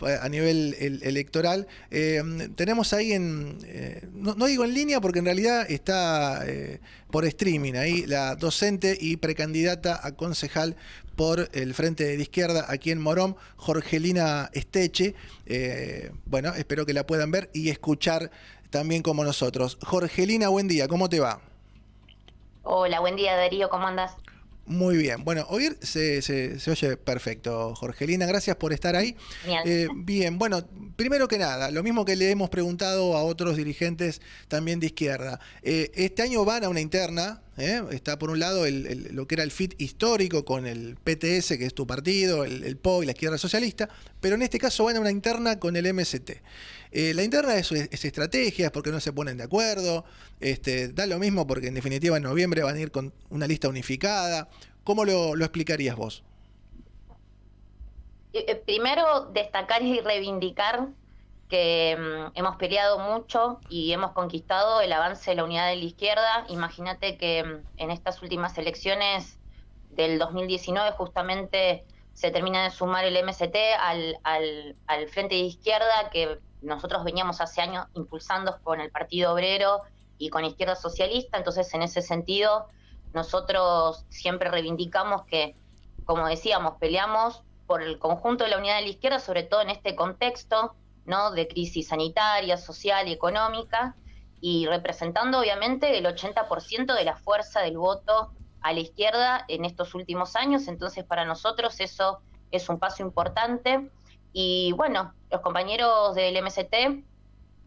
a nivel electoral. Tenemos ahí no digo en línea porque en realidad está por streaming ahí la docente y precandidata a concejal por el Frente de Izquierda aquí en Morón, Jorgelina Esteche. Bueno, espero que la puedan ver y escuchar también como nosotros. Jorgelina, buen día, ¿cómo te va? Hola, buen día Darío, ¿cómo andás? Muy bien, bueno, oír se oye perfecto, Jorgelina, gracias por estar ahí. Genial. Bien, bueno, primero que nada, lo mismo que le hemos preguntado a otros dirigentes también de izquierda. Este año van a una interna, está por un lado lo que era el FIT histórico con el PTS, que es tu partido, el PO y la izquierda socialista, pero en este caso van a una interna con el MST. La interna es estrategia, es porque no se ponen de acuerdo, da lo mismo porque en definitiva en noviembre van a ir con una lista unificada. ¿Cómo lo explicarías vos? Primero, destacar y reivindicar que hemos peleado mucho y hemos conquistado el avance de la unidad de la izquierda. Imagínate que en estas últimas elecciones del 2019 justamente se termina de sumar el MST al Frente de Izquierda que nosotros veníamos hace años impulsando con el Partido Obrero y con Izquierda Socialista. Entonces, en ese sentido, nosotros siempre reivindicamos que, como decíamos, peleamos por el conjunto de la unidad de la izquierda, sobre todo en este contexto, ¿no?, de crisis sanitaria, social y económica, y representando obviamente el 80% de la fuerza del voto a la izquierda en estos últimos años. Entonces, para nosotros eso es un paso importante. Y bueno, los compañeros del MST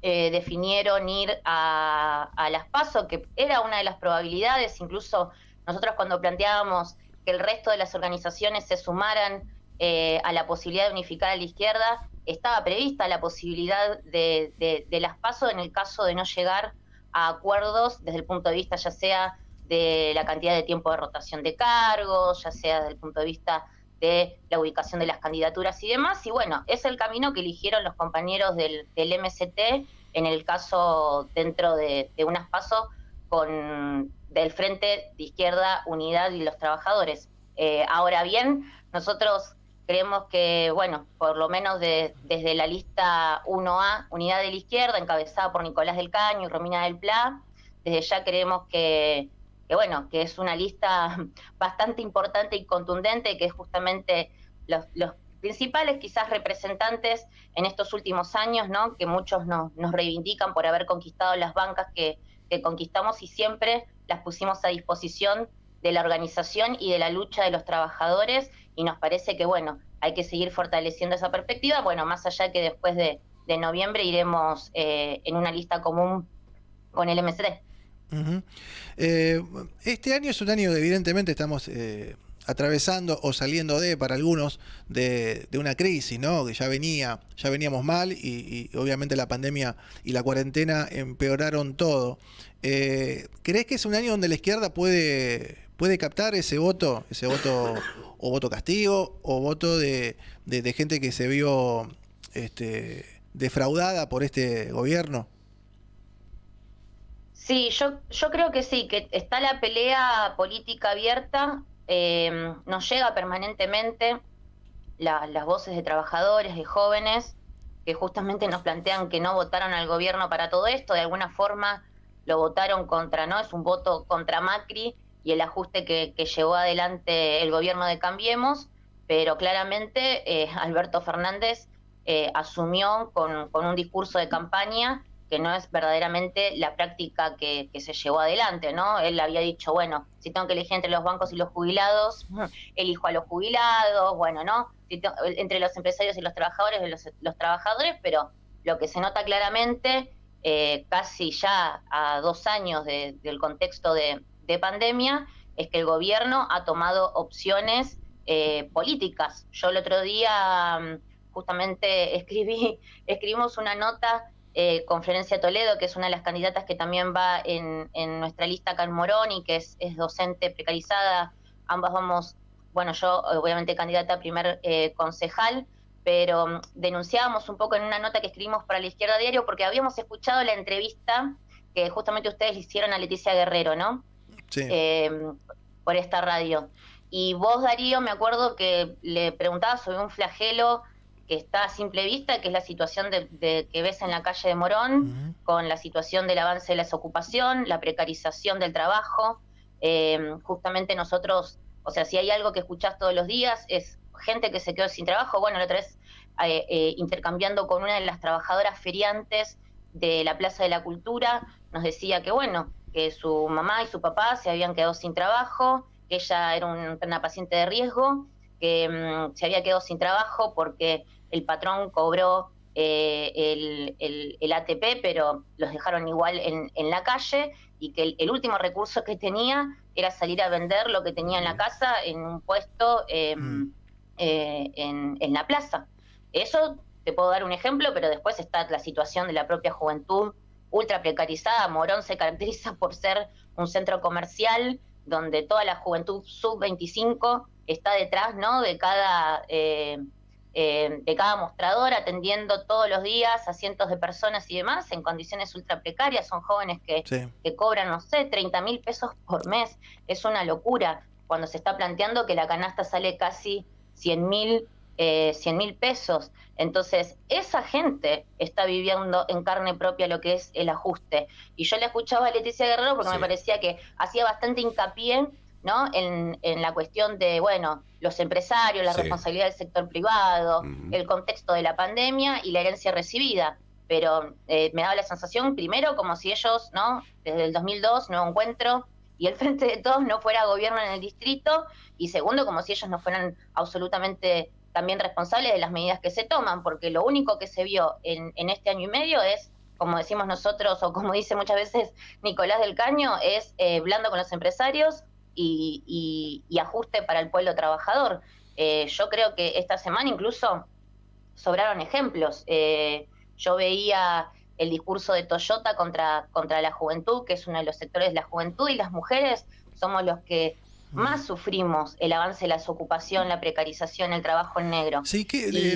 definieron ir a las PASO, que era una de las probabilidades. Incluso nosotros, cuando planteábamos que el resto de las organizaciones se sumaran a la posibilidad de unificar a la izquierda, estaba prevista la posibilidad de las PASO en el caso de no llegar a acuerdos desde el punto de vista ya sea de la cantidad de tiempo de rotación de cargos, ya sea desde el punto de vista de la ubicación de las candidaturas y demás. Y bueno, es el camino que eligieron los compañeros del MST en el caso dentro de unas PASO del Frente de Izquierda, Unidad y los Trabajadores. Ahora bien, nosotros creemos que, bueno, por lo menos desde la lista 1A, Unidad de la Izquierda, encabezada por Nicolás del Caño y Romina del Pla, desde ya creemos bueno, que es una lista bastante importante y contundente, que es justamente los principales quizás representantes en estos últimos años, ¿no?, que muchos nos reivindican por haber conquistado las bancas que conquistamos y siempre las pusimos a disposición de la organización y de la lucha de los trabajadores, y nos parece que, bueno, hay que seguir fortaleciendo esa perspectiva, bueno, más allá que después de noviembre iremos en una lista común con el MSD. Uh-huh. Eh, este año es un año, evidentemente, estamos atravesando o saliendo para algunos de una crisis, ¿no? Que ya veníamos mal y obviamente la pandemia y la cuarentena empeoraron todo. ¿Crees que es un año donde la izquierda puede captar ese voto o voto castigo o voto de gente que se vio defraudada por este gobierno? Sí, yo creo que sí, que está la pelea política abierta, nos llega permanentemente las voces de trabajadores, de jóvenes, que justamente nos plantean que no votaron al gobierno para todo esto, de alguna forma lo votaron contra, ¿no? Es un voto contra Macri y el ajuste que llevó adelante el gobierno de Cambiemos, pero claramente Alberto Fernández asumió con un discurso de campaña que no es verdaderamente la práctica que se llevó adelante, ¿no? Él había dicho, bueno, si tengo que elegir entre los bancos y los jubilados, elijo a los jubilados, bueno, ¿no? Si entre los empresarios y los trabajadores, los trabajadores, pero lo que se nota claramente, casi ya a 2 años del contexto de pandemia, es que el gobierno ha tomado opciones políticas. Yo el otro día justamente escribimos una nota con Florencia Toledo, que es una de las candidatas que también va en nuestra lista acá en Morón y que es docente precarizada. Ambas vamos, bueno, yo obviamente candidata a primer concejal, pero denunciábamos un poco en una nota que escribimos para La Izquierda Diario porque habíamos escuchado la entrevista que justamente ustedes hicieron a Leticia Guerrero, ¿no? Sí. Eh, por esta radio. Y vos, Darío, me acuerdo que le preguntabas sobre un flagelo que está a simple vista, que es la situación que ves en la calle de Morón, con la situación del avance de la desocupación, la precarización del trabajo. Justamente nosotros, o sea, si hay algo que escuchás todos los días es gente que se quedó sin trabajo. Bueno, la otra vez intercambiando con una de las trabajadoras feriantes de la Plaza de la Cultura, nos decía que bueno, que su mamá y su papá se habían quedado sin trabajo, que ella era una paciente de riesgo, que se había quedado sin trabajo porque el patrón cobró el ATP, pero los dejaron igual en la calle, y que el último recurso que tenía era salir a vender lo que tenía en la casa en un puesto en la plaza. Eso te puedo dar un ejemplo, pero después está la situación de la propia juventud ultra precarizada. Morón se caracteriza por ser un centro comercial donde toda la juventud sub-25 está detrás, ¿no?, de cada mostrador, atendiendo todos los días a cientos de personas y demás en condiciones ultra precarias. Son jóvenes que cobran, no sé, 30.000 pesos por mes. Es una locura cuando se está planteando que la canasta sale casi 100.000 pesos. Entonces, esa gente está viviendo en carne propia lo que es el ajuste. Y yo le escuchaba a Leticia Guerrero porque me parecía que hacía bastante hincapié, ¿no?, en la cuestión de, bueno, los empresarios, la responsabilidad del sector privado, el contexto de la pandemia y la herencia recibida. Pero me daba la sensación, primero, como si ellos, ¿no?, desde el 2002, Nuevo Encuentro y el Frente de Todos no fuera gobierno en el distrito, y segundo, como si ellos no fueran absolutamente también responsables de las medidas que se toman, porque lo único que se vio en este año y medio es, como decimos nosotros, o como dice muchas veces Nicolás del Caño, es blando con los empresarios y ajuste para el pueblo trabajador. Yo creo que esta semana incluso sobraron ejemplos. Yo veía el discurso de Toyota contra la juventud, que es uno de los sectores de la juventud, y las mujeres somos los que más sufrimos el avance de la desocupación, la precarización, el trabajo en negro. Sí,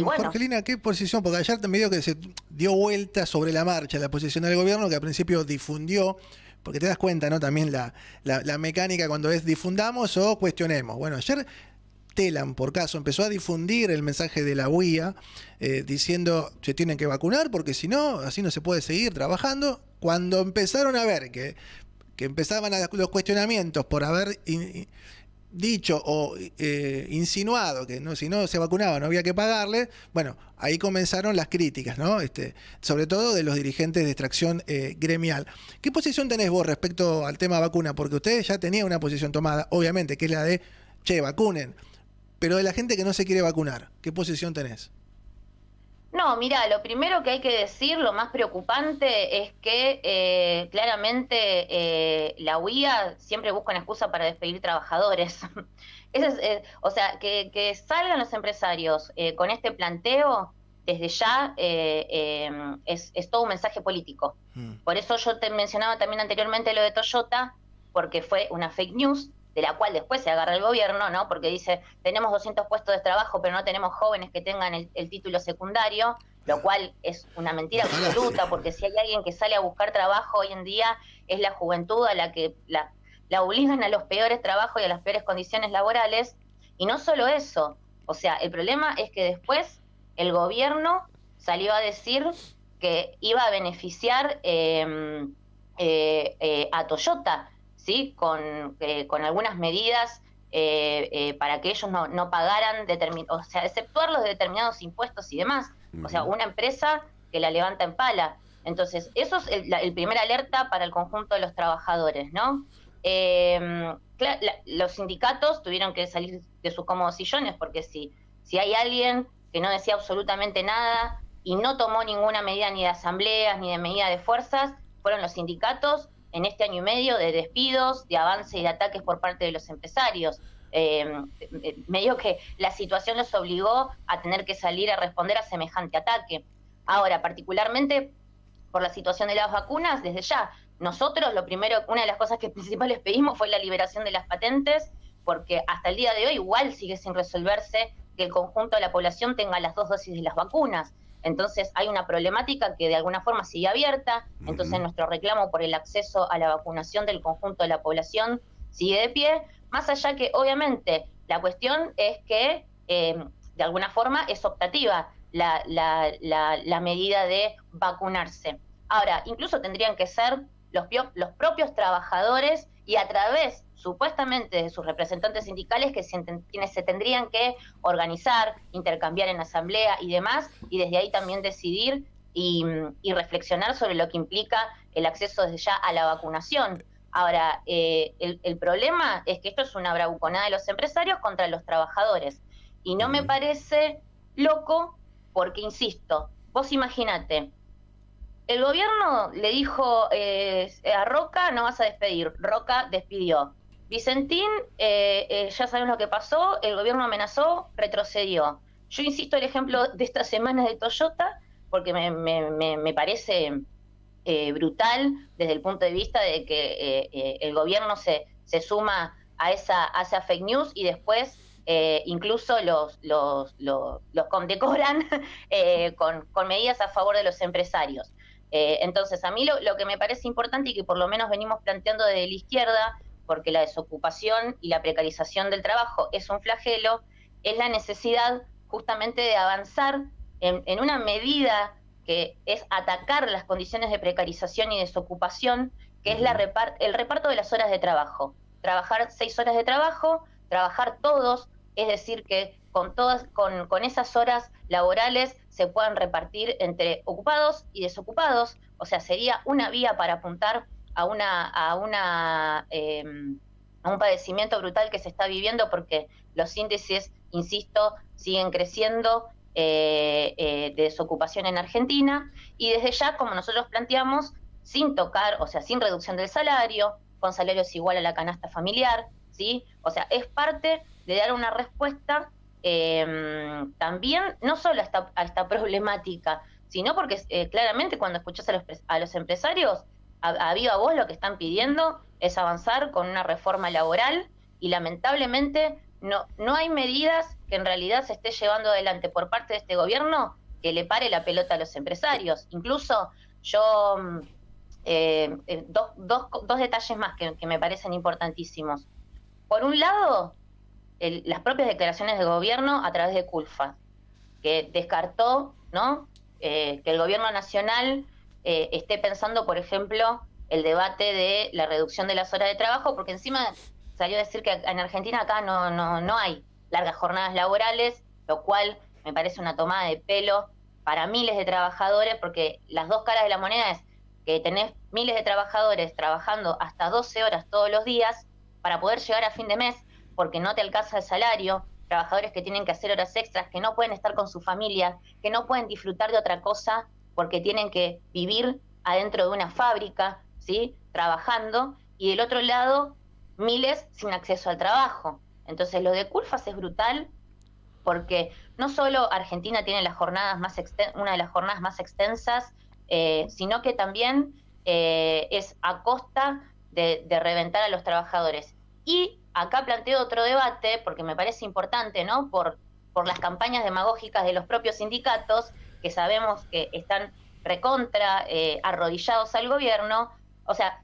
bueno, Jorgelina, ¿qué posición? Porque ayer te medio que se dio vuelta sobre la marcha la posición del gobierno, que al principio difundió, porque te das cuenta, ¿no?, también la mecánica cuando es difundamos o cuestionemos. Bueno, ayer Telam, por caso, empezó a difundir el mensaje de la UIA diciendo se tienen que vacunar porque si no, así no se puede seguir trabajando. Cuando empezaron a ver que empezaban los cuestionamientos por haber dicho o insinuado que no, si no se vacunaba no había que pagarle, bueno, ahí comenzaron las críticas, ¿no? Sobre todo de los dirigentes de extracción gremial. ¿Qué posición tenés vos respecto al tema vacuna? Porque ustedes ya tenían una posición tomada, obviamente, que es la de, che, vacunen. Pero de la gente que no se quiere vacunar, ¿qué posición tenés? No, mira, lo primero que hay que decir, lo más preocupante, es que claramente la UIA siempre busca una excusa para despedir trabajadores. O sea, que salgan los empresarios con este planteo, desde ya es todo un mensaje político. Por eso yo te mencionaba también anteriormente lo de Toyota, porque fue una fake news, de la cual después se agarra el gobierno, ¿no? Porque dice, tenemos 200 puestos de trabajo, pero no tenemos jóvenes que tengan el título secundario, lo cual es una mentira absoluta, porque si hay alguien que sale a buscar trabajo hoy en día, es la juventud a la que la obligan a los peores trabajos y a las peores condiciones laborales. Y no solo eso, o sea, el problema es que después el gobierno salió a decir que iba a beneficiar a Toyota, ¿sí?, con algunas medidas para que ellos no pagaran, o sea, exceptuarlos de determinados impuestos y demás. O sea, una empresa que la levanta en pala. Entonces, eso es el primer alerta para el conjunto de los trabajadores, ¿no? Los sindicatos tuvieron que salir de sus cómodos sillones, porque si hay alguien que no decía absolutamente nada y no tomó ninguna medida ni de asambleas ni de medida de fuerzas, fueron los sindicatos en este año y medio de despidos, de avance y de ataques por parte de los empresarios. Medio que la situación los obligó a tener que salir a responder a semejante ataque. Ahora, particularmente por la situación de las vacunas, desde ya, nosotros una de las cosas que principales pedimos fue la liberación de las patentes, porque hasta el día de hoy igual sigue sin resolverse que el conjunto de la población tenga las 2 dosis de las vacunas. Entonces hay una problemática que de alguna forma sigue abierta. Entonces nuestro reclamo por el acceso a la vacunación del conjunto de la población sigue de pie, más allá que obviamente la cuestión es que de alguna forma es optativa. la medida de vacunarse. Ahora, incluso tendrían que ser los propios trabajadores y a través, supuestamente, de sus representantes sindicales quienes se tendrían que organizar, intercambiar en asamblea y demás, y desde ahí también decidir y reflexionar sobre lo que implica el acceso desde ya a la vacunación. Ahora, el problema es que esto es una bravuconada de los empresarios contra los trabajadores. Y no me parece loco porque, insisto, vos imaginate, el gobierno le dijo a Roca, no vas a despedir. Roca despidió. Vicentín, ya sabemos lo que pasó, el gobierno amenazó, retrocedió. Yo insisto el ejemplo de esta semana de Toyota, porque me parece brutal desde el punto de vista de que el gobierno se suma a esa fake news y después incluso los condecoran con medidas a favor de los empresarios. Entonces, a mí lo que me parece importante y que por lo menos venimos planteando desde la izquierda, porque la desocupación y la precarización del trabajo es un flagelo, es la necesidad justamente de avanzar en una medida que es atacar las condiciones de precarización y desocupación, que es el reparto de las horas de trabajo. Trabajar 6 horas de trabajo, trabajar todos, es decir, que con esas horas laborales se puedan repartir entre ocupados y desocupados, o sea, sería una vía para apuntar a un padecimiento brutal que se está viviendo, porque los índices, insisto, siguen creciendo de desocupación en Argentina, y desde ya, como nosotros planteamos, sin tocar, o sea, sin reducción del salario, con salarios igual a la canasta familiar, ¿sí? O sea, es parte de dar una respuesta también, no solo a esta problemática, sino porque claramente cuando escuchás a los empresarios, a viva voz lo que están pidiendo es avanzar con una reforma laboral, y lamentablemente no hay medidas que en realidad se esté llevando adelante por parte de este gobierno que le pare la pelota a los empresarios. Incluso yo, dos detalles más que me parecen importantísimos. Por un lado, las propias declaraciones del gobierno a través de CULFA, que descartó, ¿no?, que el gobierno nacional esté pensando, por ejemplo, el debate de la reducción de las horas de trabajo, porque encima salió a decir que en Argentina acá no hay largas jornadas laborales, lo cual me parece una tomada de pelo para miles de trabajadores, porque las dos caras de la moneda es que tenés miles de trabajadores trabajando hasta 12 horas todos los días para poder llegar a fin de mes, porque no te alcanza el salario, trabajadores que tienen que hacer horas extras, que no pueden estar con su familia, que no pueden disfrutar de otra cosa porque tienen que vivir adentro de una fábrica, ¿sí?, trabajando, y del otro lado, miles sin acceso al trabajo. Entonces, lo de CULFAS es brutal, porque no solo Argentina tiene una de las jornadas más extensas, sino que también es a costa de reventar a los trabajadores. Y acá planteo otro debate, porque me parece importante, ¿no?, por las campañas demagógicas de los propios sindicatos, que sabemos que están recontra arrodillados al gobierno. O sea,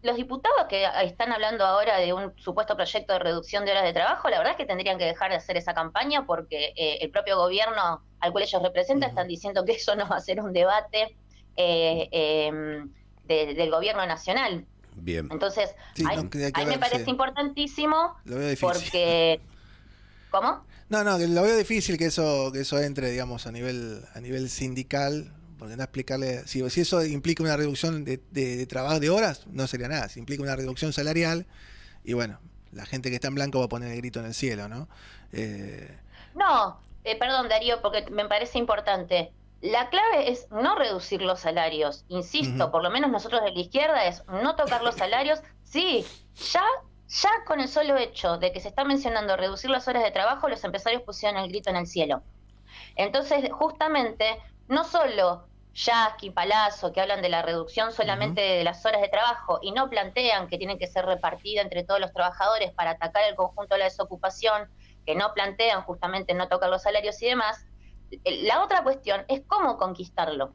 los diputados que están hablando ahora de un supuesto proyecto de reducción de horas de trabajo, la verdad es que tendrían que dejar de hacer esa campaña, porque el propio gobierno al cual ellos representan están diciendo que eso no va a ser un debate del gobierno nacional. Bien. Entonces, Sí, ahí me parece importantísimo, lo veo difícil. Porque... ¿Cómo? No, que lo veo difícil que eso entre, digamos, a nivel sindical, porque no explicarle, si eso implica una reducción de trabajo de horas, no sería nada. Si implica una reducción salarial, y bueno, la gente que está en blanco va a poner el grito en el cielo, ¿no? No, perdón, Darío, porque me parece importante. La clave es no reducir los salarios, insisto, por lo menos nosotros de la izquierda, es no tocar los salarios. Sí, ya con el solo hecho de que se está mencionando reducir las horas de trabajo, los empresarios pusieron el grito en el cielo. Entonces, justamente, no solo Yasky, Palazzo, que hablan de la reducción solamente de las horas de trabajo y no plantean que tienen que ser repartidas entre todos los trabajadores para atacar el conjunto de la desocupación, que no plantean justamente no tocar los salarios y demás. La otra cuestión es cómo conquistarlo,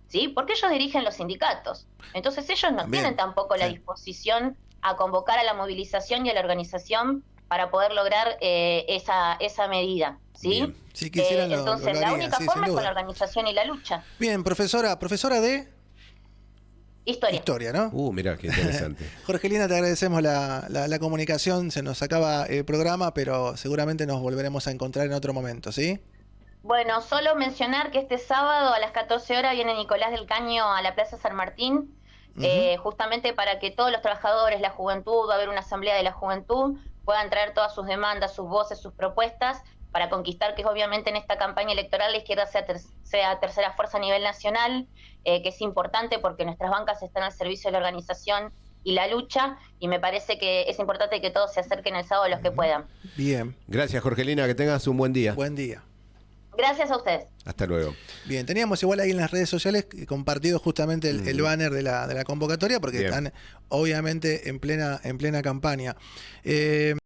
¿sí? Porque ellos dirigen los sindicatos. Entonces ellos no tienen tampoco la disposición a convocar a la movilización y a la organización para poder lograr esa medida. ¿Sí? Bien. Si quisieran lo entonces, la harían, única sí, forma sin es con duda. la organización y la lucha. Bien, profesora de Historia. historia, ¿no? Mirá, qué interesante. Jorgelina, te agradecemos la comunicación, se nos acaba el programa, pero seguramente nos volveremos a encontrar en otro momento, ¿sí? Bueno, solo mencionar que este sábado a las 14 horas viene Nicolás del Caño a la Plaza San Martín, justamente para que todos los trabajadores, la juventud, va a haber una asamblea de la juventud, puedan traer todas sus demandas, sus voces, sus propuestas, para conquistar que obviamente en esta campaña electoral la izquierda sea tercera fuerza a nivel nacional, que es importante porque nuestras bancas están al servicio de la organización y la lucha, y me parece que es importante que todos se acerquen el sábado los que puedan. Bien, Gracias, Jorgelina, que tengas un buen día. buen día. Gracias a ustedes. Hasta luego. Bien, teníamos igual ahí en las redes sociales compartido justamente el banner de la convocatoria, porque Bien. están obviamente en plena campaña.